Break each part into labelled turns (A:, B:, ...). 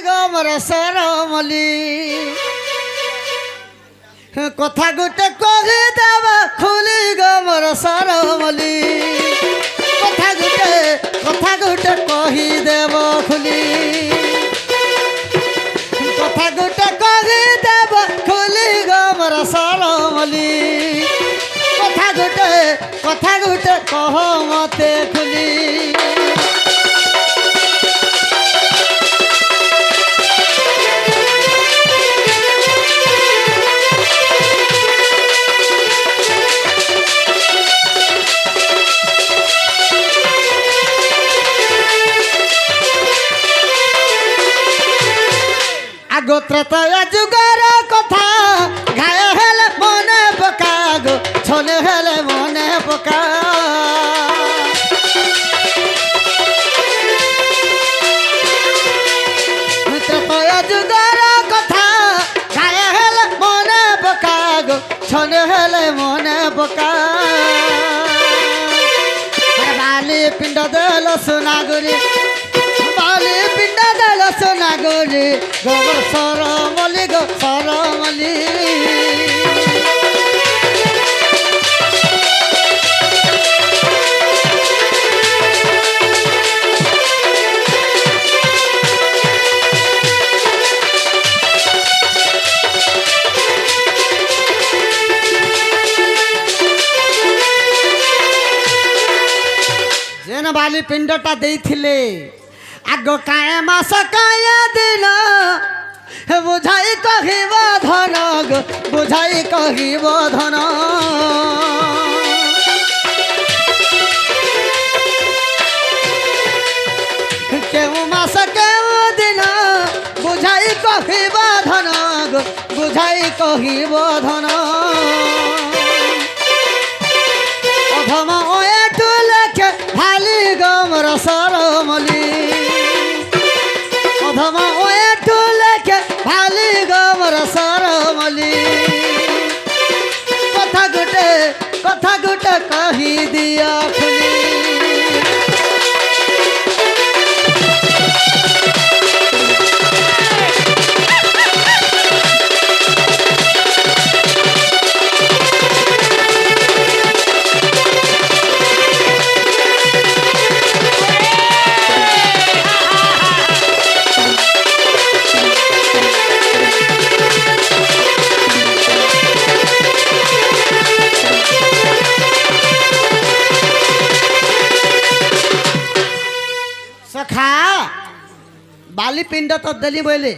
A: গমর সরমলি কথা গোটে কহি দেবা খুলি গমর সরমলি কথা গোটে কহি দেব খুলি কথা গোটে কহি দেব খুলি গমর সরমলি কথা গোটে কহ মতে খুলি গোত্রতয় যুগর কথা ঘায় হেলে মনে পকা গো ছলে হেলে মনে পকা গোত্রতয় যুগর কথা ঘায় হেলে মনে পকা গো ছলে হেলে মনে পকা বালি পিণ্ড দেল সোনাগুরি বালি পিণ্ড দেল সোনাগুরি গোবর সরমলি গো সরমলি যেন বালি পিণ্ডটা ଦେଇଥିଲେ আগ কায়ে মাস কায়ে দিন বুঝাই কহিব ধন গো বুঝাই কহিব ধন কেউ মাস কেউ দিন বুঝাই কহিব ধন গো বুঝাই কহিব ধন অধম এটু লেখে ভালি গমর সরমলি অধম এটু লেখে ভালি গমর সরমলি কথা গোটে কহি দিও খুলি সখা বালি পিণ্ড তো দেলি বইলে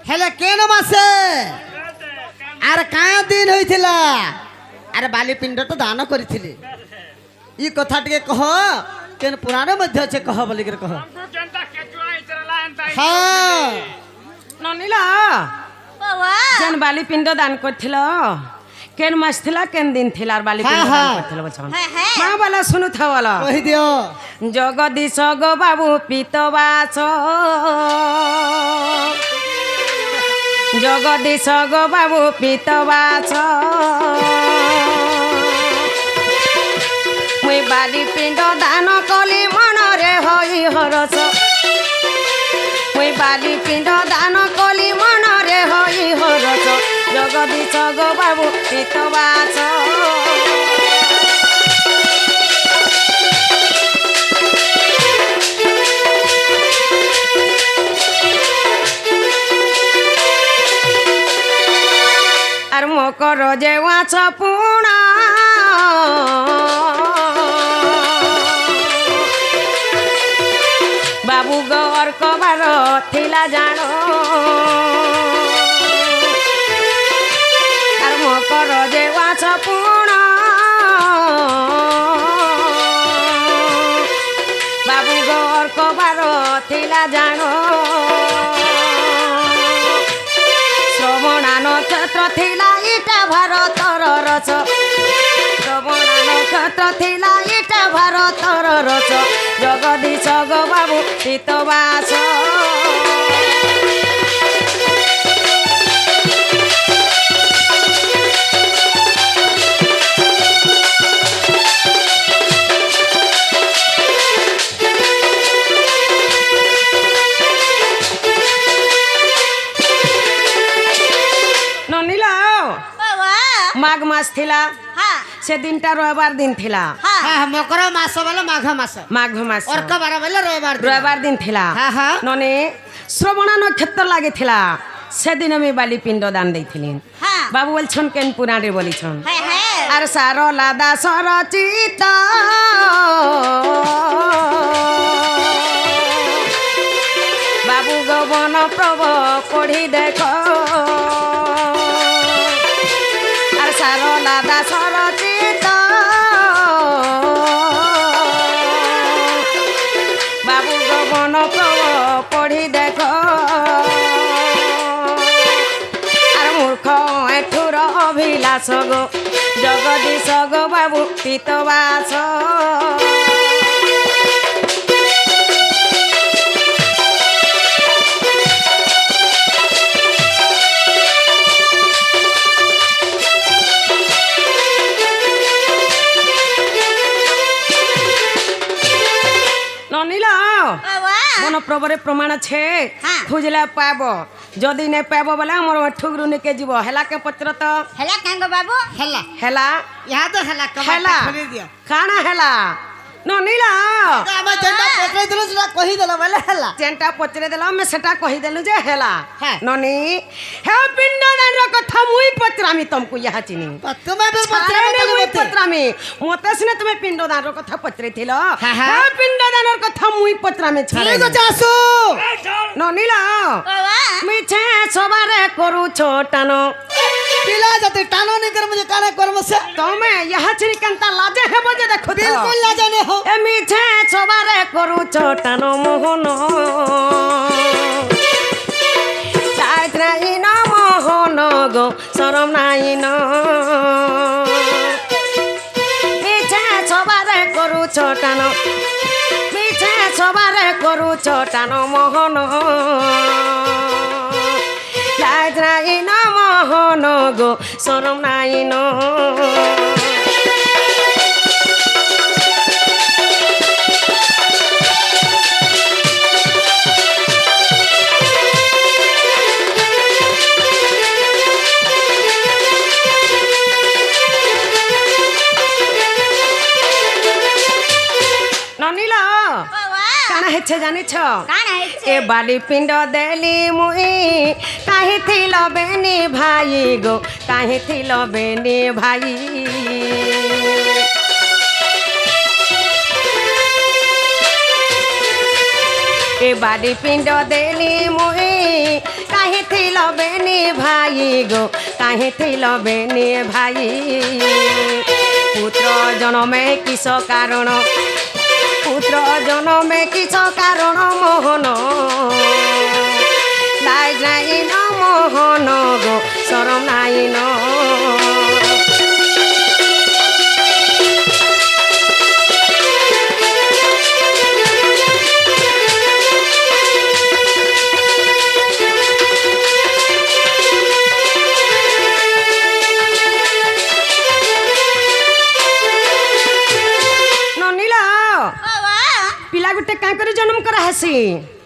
A: হেলে কেন মাসে আর কাঁ দিন হইছিলা আরে বালি পিণ্ড তো দান করিছিলি ই কথা টিকে কহ কেন পুরাণ মধ্যে আছে কহ বলি করে কহ হ্যাঁ
B: ননিলা যেন বালি পিণ্ড দান করছিল কেন মাস থিলা কেন দিন থিলা আর বালি পিণ্ড দান করছিল বলছ মা বলা শুনু থা বলা
A: কহি দিও
B: জগদীশ গো বাবু পিতবাস জগদীশ গো বাবু পিতবাস মুই বালি পিণ্ড দান কলি মনরে হই হরস মুই বালি পিণ্ড দান কলি মনরে হই হরস জগদীশ গো বাবু পিতবাস আর মকর যে ওয়াছ পুণা বাবু গর কবার থিলা জাণ আর মকর যে ওয়াছ পুণা বাবু গর কবার থিলা জাণ শ্রবণা নক্ষত্র থিলা ইটা ভারতর রস শ্রবণা নক্ষত্র থিলা ইটা ভারতর রস জগদীশ গো বাবু পিতবাস মাঘ মাস থিলা
C: হ্যাঁ
B: সে দিনটা রবিবার দিন থিলা
C: হ্যাঁ
A: হ্যাঁ মকর মাস বলে মাঘ মাস
B: মাঘ মাস
A: অর্ক বার বলে রবিবার দিন।
B: রবিবার দিন থিলা
A: হ্যাঁ, হ্যাঁ।
B: ননে শ্রবণা নক্ষত্র লাগিথিলা সেদিন আমি বালি পিণ্ড দান দেইছিলেন
C: হ্যাঁ
B: বাবু বলছেন কেন পুরাণে বলিছন
C: হ্যাঁ হ্যাঁ
B: আর সারলা দাসর চিতা বাবু গবন প্রভ পড়ি দেখ আর সারলা দাসর চিতা বাবু গবন প্রভ পড়ি দেখ আর মূর্খ এঠুর অভিলাষ গো জগদীশ গো বাবু পিতবাস ননিল
C: বাবা
B: মনপ্রভরে প্রমাণ আছে
C: হ্যাঁ।
B: খুঁজলে পাব যদি নে পাব বলে আমার ঠুকরু নিকে যাব হেলাকে পত্র তো
C: হেলা কাঙ্গ বাবু
A: হেলা
B: হেলা
A: ইহা তো হেলা
B: হেলা
A: কবাটা খুলি দিও
B: কাଣା হেলা ননিল
A: আমি যেটা পকড়াই দিলু সেটা কহি দেল বলে হেলা
B: যেনটা পচরে দেল আমি সেটা কহিদেলু যে হেলা
A: হ্যাঁ।
B: ননি হে পিণ্ডদানর কথা মুই পচরামি তমকু ইহা চিনি
A: তুমি বেশ
B: ছাড়েনি মুই
A: পত্র
B: পচরামি মতে সিনে তুমি পিণ্ডদানর কথা পচরেছিল
A: হ্যাঁ, হ্যাঁ।
B: হে পিণ্ডদানর কথা মুই পচরামি
A: ঠিক
B: ছাড়ে
A: আছে আসু
B: ননিল
C: বাবা
B: মিছে সবারে করুছ টানো
A: পিলা যাতে টানো নি করব যে কানে করব সে
B: তমে ইহা চিনি কেনতা লাজে হেব যে দেখো তো।
A: বিলকুল না জানে হো
B: এ মিছে সবারে করুছ টানো মোহন চাইত নাই ন মোহন গো শরম নাই ন মিছে সবারে করুছ টানো মিছে সবারে করুছ টানো মোহন চাইত নাই ন মোহন গো শরম নাই ন ননিল
C: বাবা
B: কাଣା হেছে জানিছ
C: কাণ হইছে
B: এ বালি পিণ্ড দেলি মুই কাহি থিল বেনি ভাই গো কাহি থিল বেনি ভাই এ বালি পিণ্ড দেলি মুই কাহি থিল বেনি ভাই গো কাহি থিল বেনি ভাই পুত্র জনমে কিস কারণ পুত্র জনমে কিছ কারণ মোহন লাজ নাই ন মোহন গো শরম নাই ন ননিল
C: বাবা
B: পিলা গুটে কাঁ করে জন্ম করা হেসি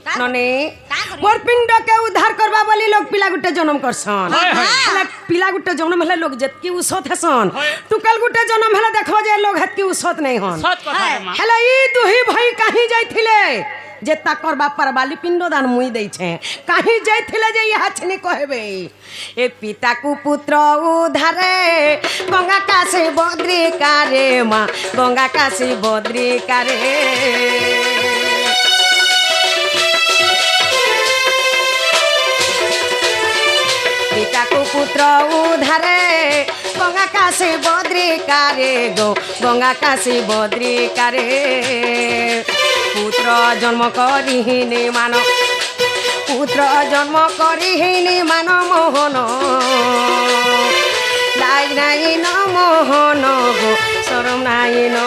C: কাঁ-
B: ননে
C: কাঁ করি?
B: মোর পিণ্ডকে উদ্ধার করবা বলি লোক পিলা গুটে জন্ম করছন
C: হয়, হয়।
B: হেলে পিলা গুটে জন্ম হেলে লোক যেতকি উসত হেসন টুকাল গুটে জন্ম হেলে দেখো যে লোক হেতকি উসত নাই হন
D: সৎ কথা রে মা
B: হেলে ই দুহি ভাই কাহি যাইଥିଲେ যে তাকর বাপার বালি পিণ্ড দান মুই দেইছে কাহি যাইଥିଲେ যে ইহা ছিনি কহেবে এ পিতাকু পুত্র উদ্ধারে গঙ্গা কাশী বদ্রিকারে মা গঙ্গা কাশী বদ্রিকারে পিতাকু পুত্র উদ্ধারে গঙ্গা কাশী বদ্রিকারে গো গঙ্গা কাশী বদ্রিকারে পুত্র জন্ম করিহিনি মান পুত্র জন্ম করিহিনি মান মোহন লাজ নাই ন মোহন গো শরম নাই ন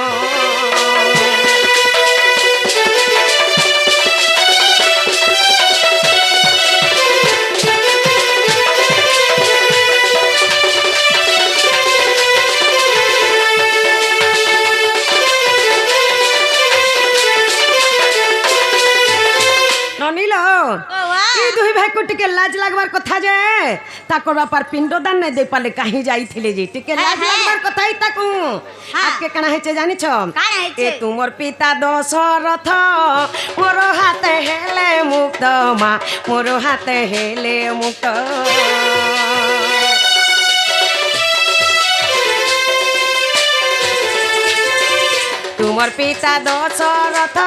B: ননিল
C: বাবা
B: এই দুই ভাইকু টিকে লাজ লাগবার কথা যে তাকর বাপার পিণ্ডদান নাই দেই পালে কাহি যাইছিলে যে টিকে লাজ
C: হ্যাঁ।
B: লাগবার কথাই তাকু
C: হ্যাঁ।
B: আজকে কানা হইছে জানিছ
C: কানা হইছে?
B: এ তুমর পিতা দশরথ মোর হাতে হেলে মুক্ত মা মোর হাতে হেলে মুক্ত তোমার পিতা দশরথ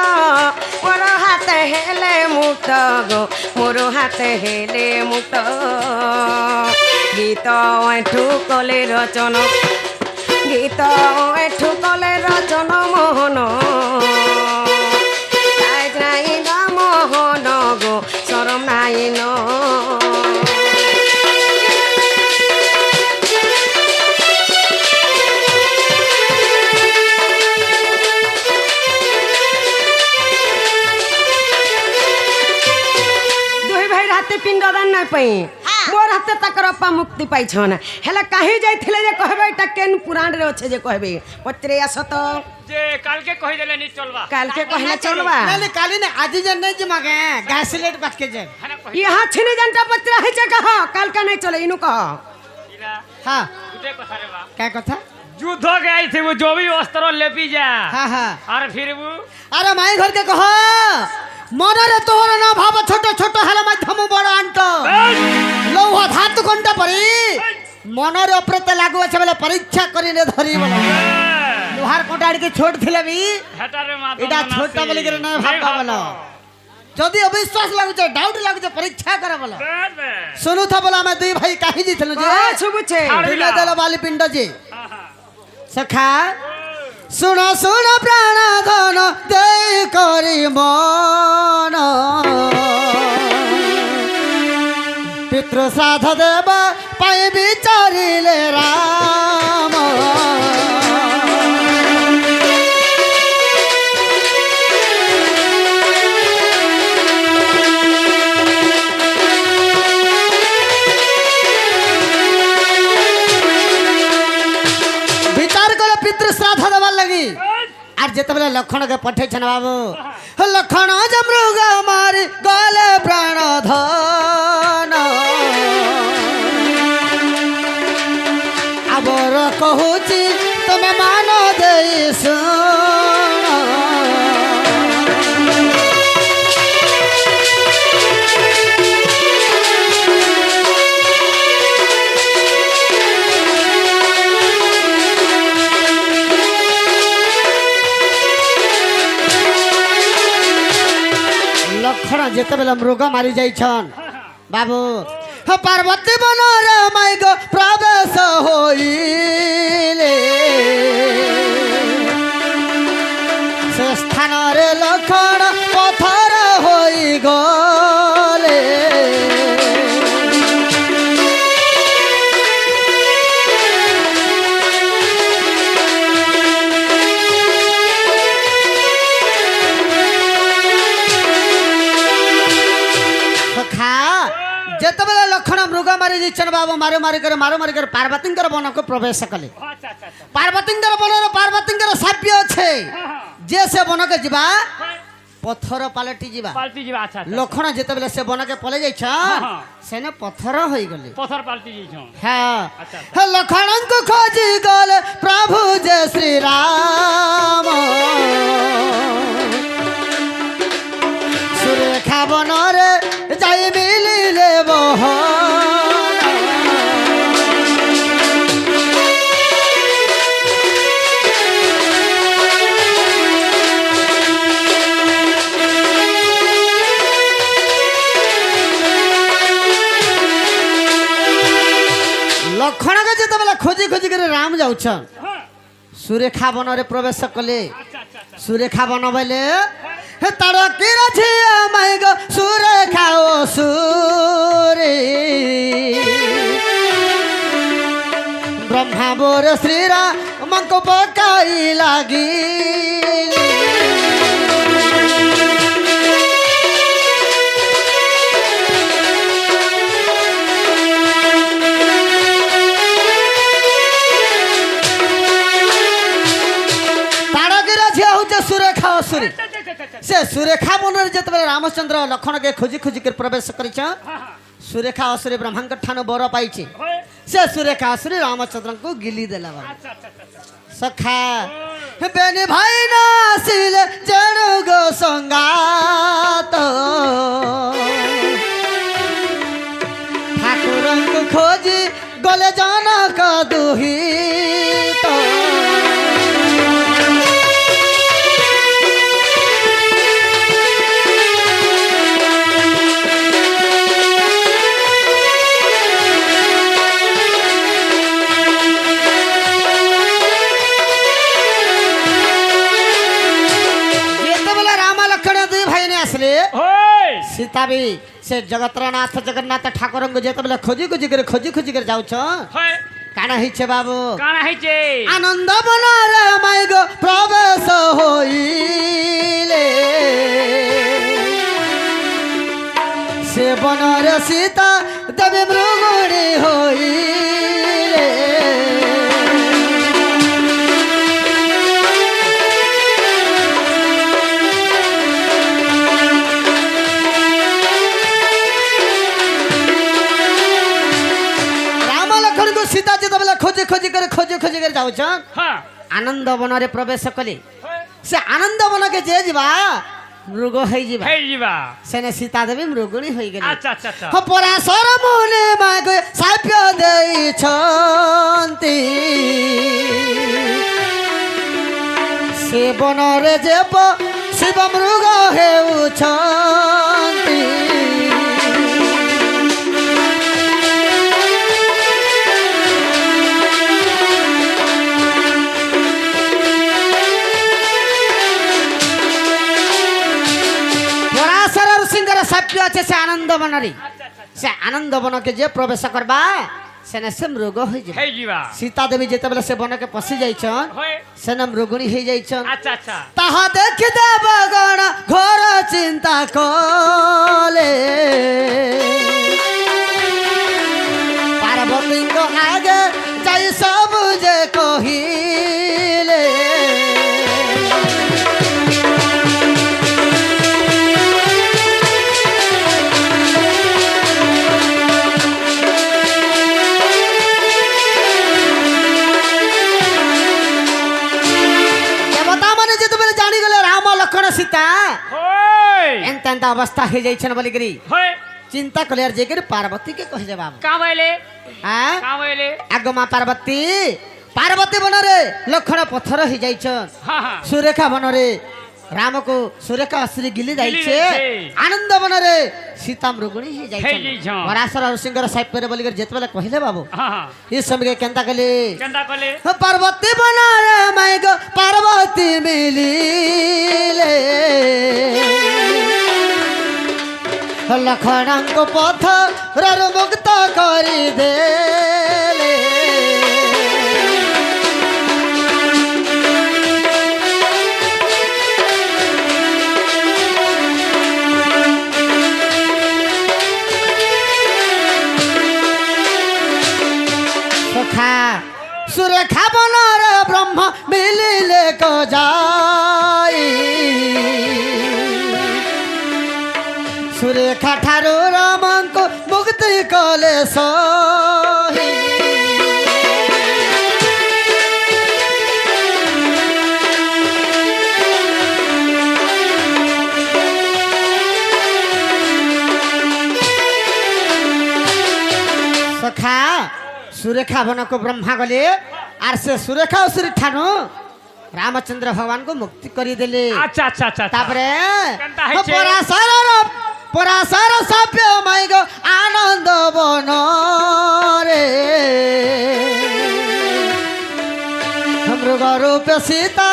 B: মোর হাতে হেলে মুক্ত গো মোর হাতে হেলে মুক্ত গীত এঠু কলে রচন গীত এঠু কলে রচন মোহন তাই নাই না মোহন গো শরম নাই ন হাতে পিণ্ডদান নাই পাই মোর হাতে তাকর অপা মুক্তি পাইছ না হেলা কাহি যাইছিলে যে কহবে এটা কেন পুরাণ রে আছে যে কহবে পত্রে আস তো
D: যে কালকে কই দেলে নি চলবা
B: কালকে কহলে চলবা
A: নালে কালি না আজি জান নাই যে মাগে গ্যাস সিলেট বাটকে যায়
D: হানা কই
B: ইহা ছিনে জানটা পত্র হইছে কহ কালকা নাই চলে ইনু কহ
D: ইরা
A: হ্যাঁ
D: উঠে কথা রে বা
A: কে কথা
D: যুদ্ধ গাইছিবু জবি অস্ত্র লেপি যা
A: হ্যাঁ হ্যাঁ
D: আর ফিরবু
A: আরে মাই ঘরকে কহ মনরে তোর না ভাব ছোট ছোট হেলে মাধ্যম বড় আন্ত লৌহ ধাতু কোনটা পরি মনরে অপ্রতে লাগু আছে বলে পরীক্ষা করিনে ধরি বলে লোহার কোটা আড়কে ছোট ছিলে বি
D: হেটারে মা
A: এটা ছোট বলে করে না ভাববা বলো যদি অবিশ্বাস লাগুছে ডাউট লাগুছে পরীক্ষা করে বলো শুনু থা বলে আমি দুই ভাই কাহি দিছিল যে
B: শুভুছে
A: দিলে দিল বালি পিণ্ড যে সখা শুণ শুণ প্রাণ ধন দেই করি মন পিতৃ শ্রাদ্ধ দেবা পাই বিচারিলে রাম বিচার করে পিতৃ শ্রাদ্ধ দেবার লাগি আর যেতবেলে লক্ষণকে পঠাইছেন বাবু লক্ষণ যে মৃগ মারি গলে প্রাণ ধন আবর কহুছি তুমি মান দেই শুণ লক্ষণ যেতবেলে মৃগ মারি যাইছন বাবু পার্বতী বনর মাইগ প্রবেশ হইলে সে স্থানরে লক্ষণ পথর হই গলে যেতবেলে লক্ষণ মৃগ মারি যাইছেন বাবু মারি মারি করে পার্বতীঙ্কর বনকে প্রবেশ কলে
D: আচ্ছা আচ্ছা আচ্ছা
A: পার্বতীঙ্কর বনের পার্বতীঙ্কর সাব্য আছে যে সে বনকে যা পথর পালটি যা
D: পাল্টি ଯିବା আচ্ছা
A: লক্ষণ যেতবেলে সে বনকে পলে যাইছ সেনে পথর হয়ে গলে
D: পথর পাল্টি যাইছ
A: হ্যাঁ
D: আচ্ছা।
A: লক্ষণଙ୍କୁ খোঁজি গলে প্রভু যে শ্রীরাম সুরেখা বনরে যাই মিলিলে বহ লক্ষণকে যেতবেলে খোঁজি খোঁজি করে রাম যাউছন সুরেখা বনরে প্রবেশ কলে
D: আচ্ছা আচ্ছা আচ্ছা
A: সুরেখা বন বলে তার কিরা ঝিয়া মাইগ সুরেখা ও সুরে ব্রহ্মা বোর শ্রীরামঙ্ক পকাই লাগি তারকেরা ঝিয়া হচ্ছে সুরেখা ও সুরে সে সুরেখা বনের যেতবে রামচন্দ্র লক্ষণকে খুঁজি খুঁজি করে প্রবেশ করেছ ସୁରେଖା ଅସୁରୀ ବ୍ରହ୍ମାଙ୍କ ଠାରୁ ବର ପାଇଛି
D: হয়
A: ସେ ସୁରେଖା ଅସୁରୀ ରାମଚନ୍ଦ୍ରଙ୍କୁ ଗିଲି ଦେଲା ବାବୁ
D: আচ্ছা আচ্ছা আচ্ছা
A: ସଖା ବେନି ଭାଇ ନା ଆସିଲେ ଜଣୁ ଗୋ ସଙ୍ଗାତ ଠାକୁରଙ୍କୁ ଖୋଜି ଗଲେ ଜନକ ଦୁହିତ ଯେତେବେଳେ ରାମ ଲକ୍ଷ୍ମଣ ଦୁଇ ଭାଇ ନେ ଆସିଲେ
D: হয়
A: ସୀତା ବି ସେ ଜଗତର ନାଥ ଜଗନ୍ନାଥ ଠାକୁରଙ୍କୁ ଯେତେବେଳେ ଖୋଜି ଖୋଜି କରି ଯାଉଛ
D: হয়
A: କାଣ ହେଇଛେ ବାବୁ
D: কানা হইছে
A: ଆନନ୍ଦ ବନରେ ମାଇଗ ପ୍ରବେଶ ହୋଇଲେ ସେ ବନରେ ସୀତା ଦେବୀ ମୃଗୁଣୀ ହୋଇଲେ ରାମ ଲକ୍ଷ୍ମଣଙ୍କୁ ସୀତା ଯେତେବେଳେ ଖୋଜି କରି ଯାଉଛ
D: হ্যাঁ
A: ଆନନ୍ଦ ବନରେ ପ୍ରବେଶ କଲେ
D: হয়
A: ସେ ଆନନ୍ଦ ବନକେ ଯେ ଯିବା ମୃଗ ହେଇଯିବା
D: হেই ଯିবা
A: ସେନେ ସୀତା ଦେବୀ ମୃଗୁଣୀ ହୋଇଗଲେ
D: আচ্ছা আচ্ছা আচ্ছা
A: ପରାଶର ମୁନି ମାଗେ ସାପ୍ୟ ଦେଇଛନ୍ତି ସେ ବନରେ ଯେ ଶିବ ମୃଗ ହେଉଛନ୍ତି ପରାଶର ଋଷିଙ୍କର ସାପ୍ୟ ଅଛି ସେ ଆନନ୍ଦ ବନରେ ସେ ଆନନ୍ଦ ବନକେ ଯେ ପ୍ରବେଶ କରବା ସେନେ ସେ ମୃଗ ହୋଇଯିବ
D: হেই ଯିবা
A: ସୀତା ଦେବୀ ଯେତେବେଳେ ସେ ବନକେ ପଶି ଯାଇଛନ୍
D: হয়
A: ସେନେ ମୃଗୁଣୀ ହେଇଯାଇଛନ୍
D: আচ্ছা আচ্ছা
A: ତାହା ଦେଖି ଦେବଗଣ ଘୋର ଚିନ୍ତା କଲେ ପାର୍ବତୀଙ୍କ ଆଗେ ଯାଇ ସବୁ ଯେ କହିଲେ ଦେବତା ମାନେ ଯେତେବେଳେ ଜାଣିଗଲେ ରାମ ଲକ୍ଷ୍ମଣ ସୀତା
D: হয়
A: ଏନ୍ତା ଏନ୍ତା ଅବସ୍ଥା ହେଇଯାଇଛନ୍ ବୋଲିକିରି
D: হয়
A: ଚିନ୍ତା କଲେ ଆର୍ ଯାଇକରି ପାର୍ବତୀକେ କହିଲେ ବାବୁ
D: কামাইলে
A: ଆଁ
D: কামাইলে
A: ଆଗ ମା ପାର୍ବତୀ ପାର୍ବତୀ ବନରେ ଲକ୍ଷ୍ମଣ ପଥର ହେଇଯାଇଛନ୍
D: হ্যাঁ হ্যাঁ
A: ସୁରେଖା ବନରେ ରାମକୁ ସୁରେଖା ଅସୁରୀ ଗିଲି ଯାଇଛେ
D: ଯାଇଛେ।
A: ଆନନ୍ଦ ବନରେ ସୀତା ମୃଗୁଣୀ ହେଇଯାଇଛନ୍
D: ହେଇଯାଇଛନ୍।
A: ପରାଶର ଋଷିଙ୍କର ସାପ୍ୟରେ ବୋଲିକରି ଯେତେବେଳେ କହିଲେ ବାବୁ
D: হ্যাঁ হ্যাঁ
A: ଏ ସମୟରେ କେନ୍ତା କଲେ
D: কেন্দা কলে
A: ପାର୍ବତୀ ବନରେ ମାଇକ ପାର୍ବତୀ ମିଳିଲେ ଲକ୍ଷ୍ମଣଙ୍କ ପଥରରୁ ମୁକ୍ତ କରିଦେଲେ সখা সুরেখা বনর ব্রহ্ম মিলিলে কো যাই সুরেখা ঠারু রামଙ୍କୁ মুক্তি কলে সহি সখা সুরেখা বনକୁ ব্রহ্মা গলে আর সে সুরেখা অসুরী ঠানু রামচন্দ্র ভগবানଙ୍କୁ মুক্তি କରିଦେଲେ
D: আচ্ছা আচ্ছা আচ্ছা
A: তারপরে
D: কেনতা হইছে?
A: পরাশর সাপ্য মাইগ আনন্দ বনরে মৃগ রূপে সীতা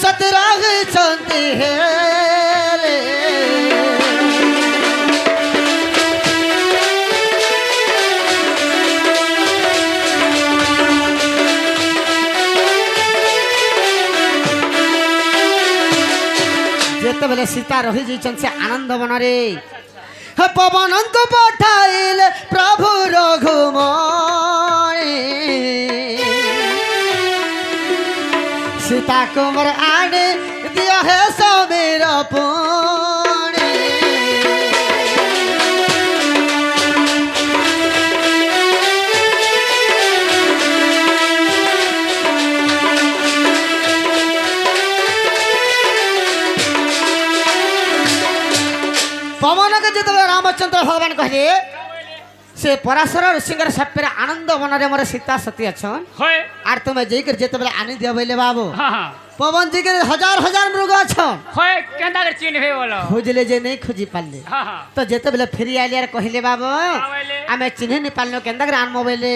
A: সতী ରହିଛନ୍ତି ହେଲେ ଯେତେବେଳେ ସୀତା ରହିଯାଇଛନ୍ତି ସେ ଆନନ୍ଦ ବନରେ ପବନଙ୍କୁ ପଠାଇଲେ ପ୍ରଭୁ ରଘୁମଣି ସୀତା କୁମର ଆଣି ଦିଅ ହେ ସମୀର ପୁଣି ভগবান কহে সে পরাশর ঋষিঙ্কর সাপের আনন্দ বনরে মোর সীতা সতী অছন
D: হয়
A: আর তুমি যেইকর যেতবেলে আনি দিও বইলে বাবু
D: হ্যাঁ হ্যাঁ
A: পবন জিকে হাজার হাজার মৃগ অছন
D: হয় কেনতা করে চিনবে বলো
A: খুঁজলে যে নেই খুঁজি পারলে
D: হ্যাঁ হ্যাঁ
A: তো যেতবেলে ফেরি আইলে আর কহিলে বাবু
D: বইলে
A: আমি চিহ্নি নি পারলো কেন্দা করে আনবো বইলে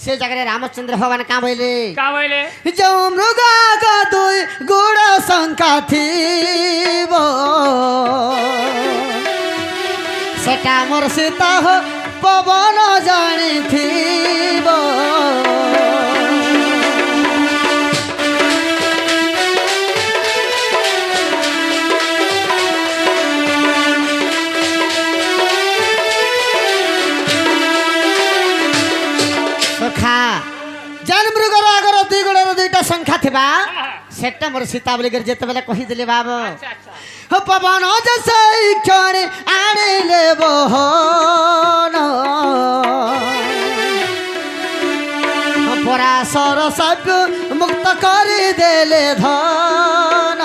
A: সে জায়গায় রামচন্দ্র ভগবান কা বইলে
D: কা বইলে
A: যৌ মৃগা দুই গুড় শঙ্কা থিব সেটা মোর সীতা হো পবন জানিথিব সখা জান মৃগর আগর দুই গুড়ের দুইটা সংখ্যা থিবা সেটা মোর সীতা বলি করে যেতেবেলে কহিদেলি বাবু
D: আচ্ছা আচ্ছা
A: হো পবন জসই ক্ষণে আনিলে বহন পরাশর সব মুক্ত করে দেলে ধন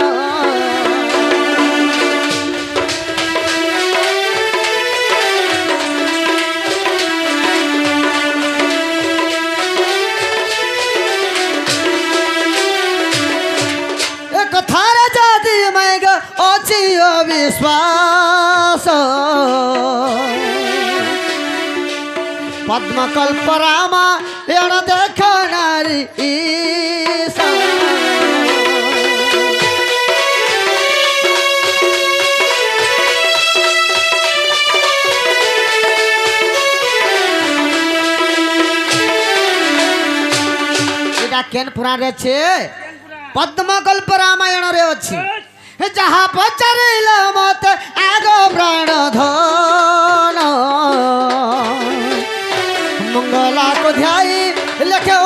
A: কথার যদি মাইগ অছি অবিশ্বাস পদ্মকল্প রামা এণ দেখ নারী ঈশা। এটা কেন পুরাণ আছে পদ্মকল্প রামায়ণরে ଅଛି যাহা পচারিল মতে আগ প্রাণ ধন মঙ্গলাକୁ ধ্যাই লেখে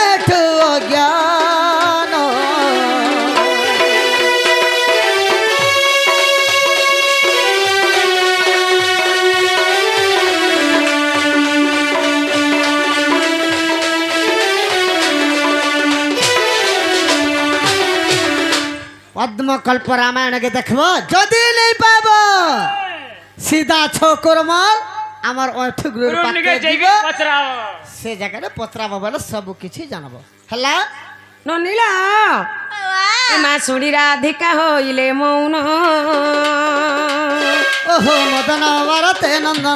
A: এঠু অজ্ঞান পদ্মকল্প রামায়ণকে দেখব যদি নেই পাব সিধা ছোকর মাল আমার অঠুগুলোর
D: গুরুনিকে
A: পাতে দিব
D: যাইকে পচরাও
A: সে জায়গায় পত্রাব বলে সব কিছু জানব হেলা
B: ননীলা
C: বাবা
B: মা শুনি রাধিকা হইলে মৌন
A: ওহো মদন ভারতে নন্দন